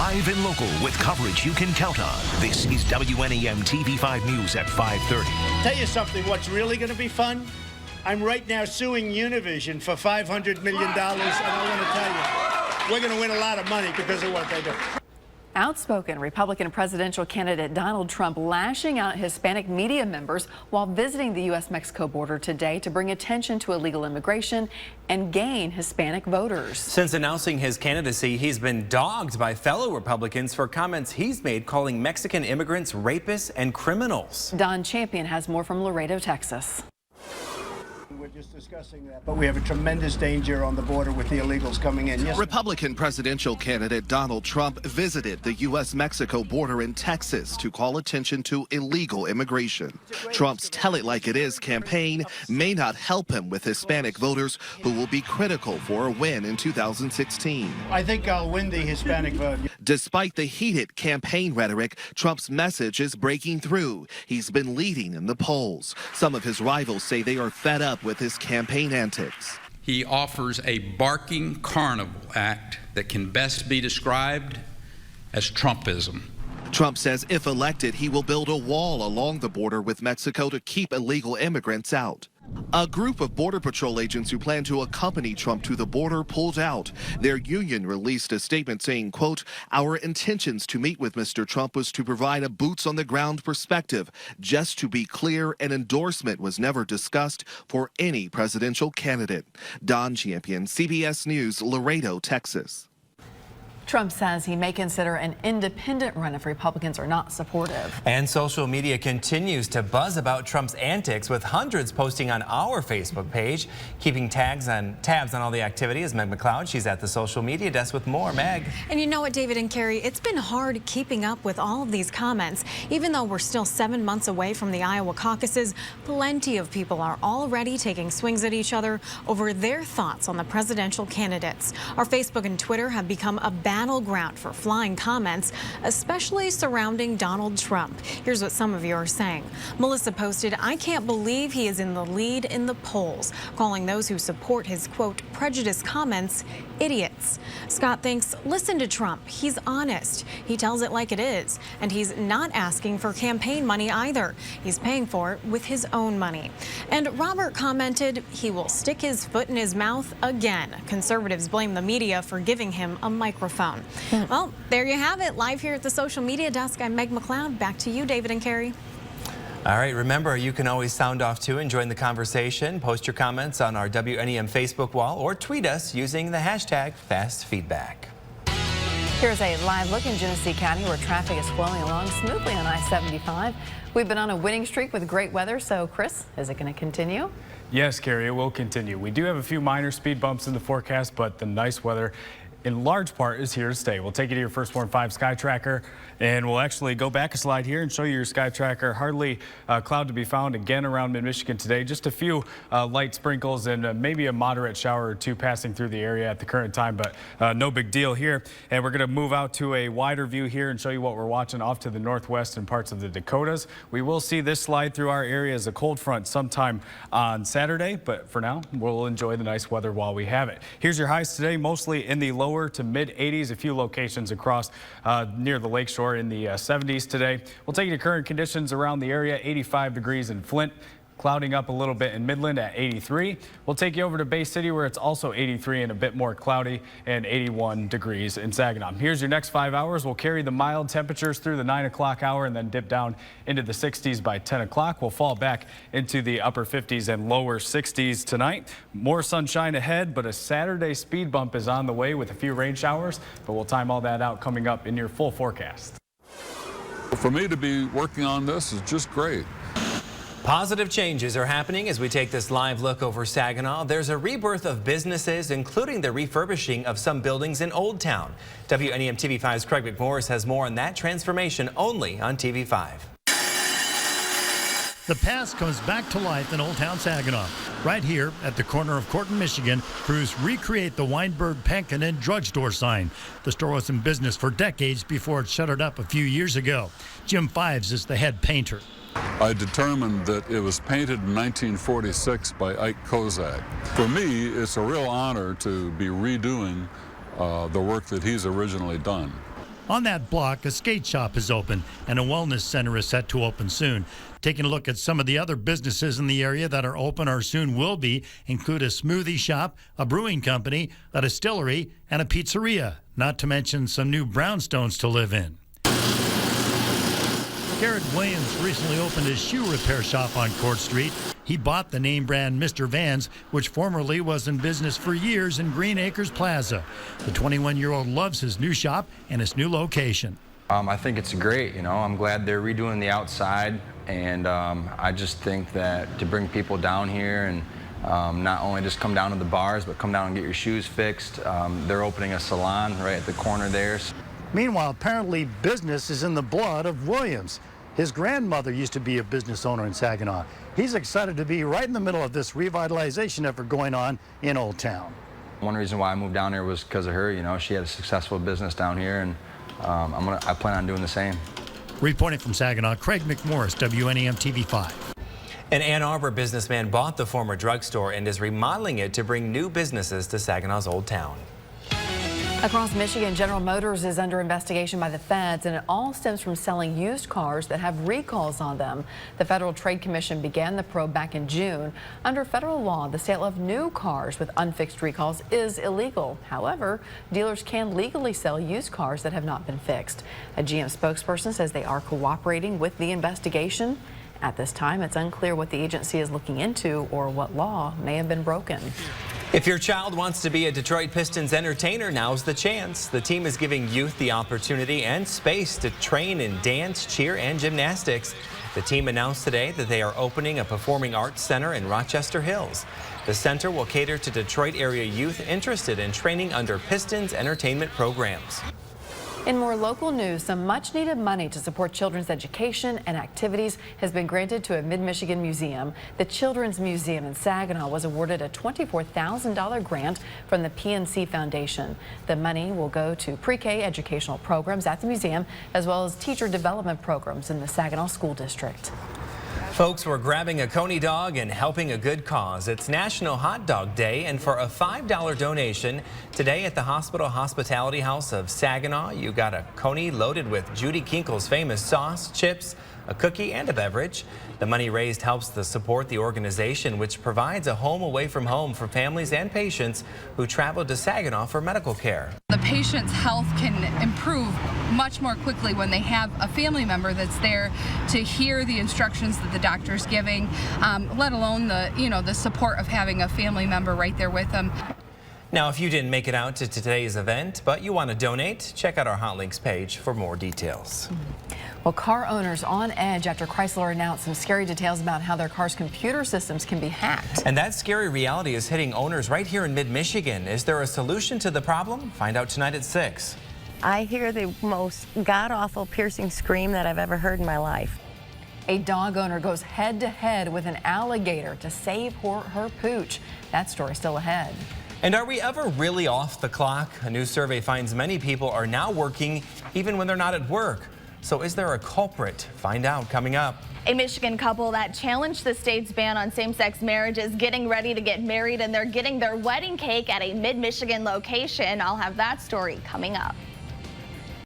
Live and local with coverage you can count on. This is WNEM TV5 News at 5:30. Tell you something, what's really going to be fun? I'm right now suing Univision for $500 million, and I want to tell you, we're going to win a lot of money because of what they do. Outspoken Republican presidential candidate Donald Trump lashing out Hispanic media members while visiting the U.S.-Mexico border today to bring attention to illegal immigration and gain Hispanic voters. Since announcing his candidacy, he's been dogged by fellow Republicans for comments he's made calling Mexican immigrants rapists and criminals. Don Champion has more from Laredo, Texas. We're just discussing that, but we have a tremendous danger on the border with the illegals coming in. Yes. Republican presidential candidate Donald Trump visited the U.S.-Mexico border in Texas to call attention to illegal immigration. Trump's Tell It Like It Is campaign may not help him with Hispanic voters who will be critical for a win in 2016. I think I'll win the Hispanic vote. Despite the heated campaign rhetoric, Trump's message is breaking through. He's been leading in the polls. Some of his rivals say they are fed up with his campaign antics. He offers a barking carnival act that can best be described as Trumpism. Trump says if elected, he will build a wall along the border with Mexico to keep illegal immigrants out. A group of Border Patrol agents who plan to accompany Trump to the border pulled out. Their union released a statement saying, quote, "Our intentions to meet with Mr. Trump was to provide a boots-on-the-ground perspective. Just to be clear, an endorsement was never discussed for any presidential candidate." Don Champion, CBS News, Laredo, Texas. Trump says he may consider an independent run if Republicans are not supportive. And social media continues to buzz about Trump's antics, with hundreds posting on our Facebook page. Keeping tabs on all the activity is Meg McLeod. She's at the social media desk with more. Meg. And you know what, David and Carrie, it's been hard keeping up with all of these comments. Even though we're still 7 months away from the Iowa caucuses, plenty of people are already taking swings at each other over their thoughts on the presidential candidates. Our Facebook and Twitter have become a battleground for flying comments, especially surrounding Donald Trump. Here's what some of you are saying. Melissa posted, "I can't believe he is in the lead in the polls," calling those who support his, quote, "prejudice comments idiots." Scott thinks, "Listen to Trump. He's honest. He tells it like it is. And he's not asking for campaign money either. He's paying for it with his own money." And Robert commented, "He will stick his foot in his mouth again." Conservatives blame the media for giving him a microphone. Well, there you have it. Live here at the social media desk, I'm Meg McLeod. Back to you, David and Carrie. All right, remember, you can always sound off too and join the conversation. Post your comments on our WNEM Facebook wall or tweet us using the hashtag #FastFeedback. Here's a live look in Genesee County where traffic is flowing along smoothly on I-75. We've been on a winning streak with great weather, so Chris, is it going to continue? Yes, Carrie, it will continue. We do have a few minor speed bumps in the forecast, but the nice weather in large part is here to stay. We'll take you to your First Warn 5 Sky Tracker, and we'll actually go back a slide here and show you your Sky Tracker. Hardly a cloud to be found again around mid-Michigan today. Just a few light sprinkles and maybe a moderate shower or two passing through the area at the current time, but no big deal here. And we're going to move out to a wider view here and show you what we're watching off to the northwest and parts of the Dakotas. We will see this slide through our area as a cold front sometime on Saturday, but for now, we'll enjoy the nice weather while we have it. Here's your highs today, mostly in the lower to mid 80s, a few locations across near the lakeshore in the 70s today. We'll take you to current conditions around the area. 85 degrees in Flint, clouding up a little bit in Midland at 83. We'll take you over to Bay City where it's also 83 and a bit more cloudy, and 81 degrees in Saginaw. Here's your next 5 hours. We'll carry the mild temperatures through the 9 o'clock hour and then dip down into the 60s by 10 o'clock. We'll fall back into the upper 50s and lower 60s tonight. More sunshine ahead, but a Saturday speed bump is on the way with a few rain showers, but we'll time all that out coming up in your full forecast. For me to be working on this is just great. Positive changes are happening as we take this live look over Saginaw. There's a rebirth of businesses, including the refurbishing of some buildings in Old Town. WNEM TV5's Craig McMorris has more on that transformation only on TV5. The past comes back to life in Old Town Saginaw. Right here at the corner of Court and Michigan, crews recreate the Weinberg Penkin and drugstore sign. The store was in business for decades before it shuttered up a few years ago. Jim Fives is the head painter. I determined that it was painted in 1946 by Ike Kozak. For me, it's a real honor to be redoing the work that he's originally done. On that block, a skate shop is open and a wellness center is set to open soon. Taking a look at some of the other businesses in the area that are open or soon will be include a smoothie shop, a brewing company, a distillery, and a pizzeria, not to mention some new brownstones to live in. Garrett Williams recently opened his shoe repair shop on Court Street. He bought the name brand Mr. Vans, which formerly was in business for years in Green Acres Plaza. The 21-year-old loves his new shop and his new location. I think it's great, I'm glad they're redoing the outside, and I just think that to bring people down here and not only just come down to the bars, but come down and get your shoes fixed. They're opening a salon right at the corner there. Meanwhile, apparently business is in the blood of Williams. His grandmother used to be a business owner in Saginaw. He's excited to be right in the middle of this revitalization effort going on in Old Town. One reason why I moved down here was because of her. She had a successful business down here, and I plan on doing the same. Reporting from Saginaw, Craig McMorris, WNEM-TV 5. An Ann Arbor businessman bought the former drugstore and is remodeling it to bring new businesses to Saginaw's Old Town. Across Michigan, General Motors is under investigation by the feds, and it all stems from selling used cars that have recalls on them. The Federal Trade Commission began the probe back in June. Under federal law, the sale of new cars with unfixed recalls is illegal. However, dealers can legally sell used cars that have not been fixed. A GM spokesperson says they are cooperating with the investigation. At this time, it's unclear what the agency is looking into or what law may have been broken. If your child wants to be a Detroit Pistons entertainer, now's the chance. The team is giving youth the opportunity and space to train in dance, cheer, and gymnastics. The team announced today that they are opening a performing arts center in Rochester Hills. The center will cater to Detroit area youth interested in training under Pistons entertainment programs. In more local news, some much-needed money to support children's education and activities has been granted to a Mid-Michigan museum. The Children's Museum in Saginaw was awarded a $24,000 grant from the PNC Foundation. The money will go to pre-K educational programs at the museum, as well as teacher development programs in the Saginaw School District. Folks, we're grabbing a Coney dog and helping a good cause. It's National Hot Dog Day, and for a $5 donation today at the Hospital Hospitality House of Saginaw, you got a Coney loaded with Judy Kinkle's famous sauce, chips, a cookie, and a beverage. The money raised helps to support the organization, which provides a home away from home for families and patients who travel to Saginaw for medical care. The patient's health can improve much more quickly when they have a family member that's there to hear the instructions that the doctor's giving, let alone the support of having a family member right there with them. Now, if you didn't make it out to today's event, but you want to donate, check out our Hot Links page for more details. Well, car owners on edge after Chrysler announced some scary details about how their car's computer systems can be hacked. And that scary reality is hitting owners right here in mid-Michigan. Is there a solution to the problem? Find out tonight at 6. I hear the most god-awful piercing scream that I've ever heard in my life. A dog owner goes head-to-head with an alligator to save her pooch. That story still ahead. And are we ever really off the clock? A new survey finds many people are now working even when they're not at work. So is there a culprit? Find out coming up. A Michigan couple that challenged the state's ban on same-sex marriage is getting ready to get married, and they're getting their wedding cake at a mid-Michigan location. I'll have that story coming up.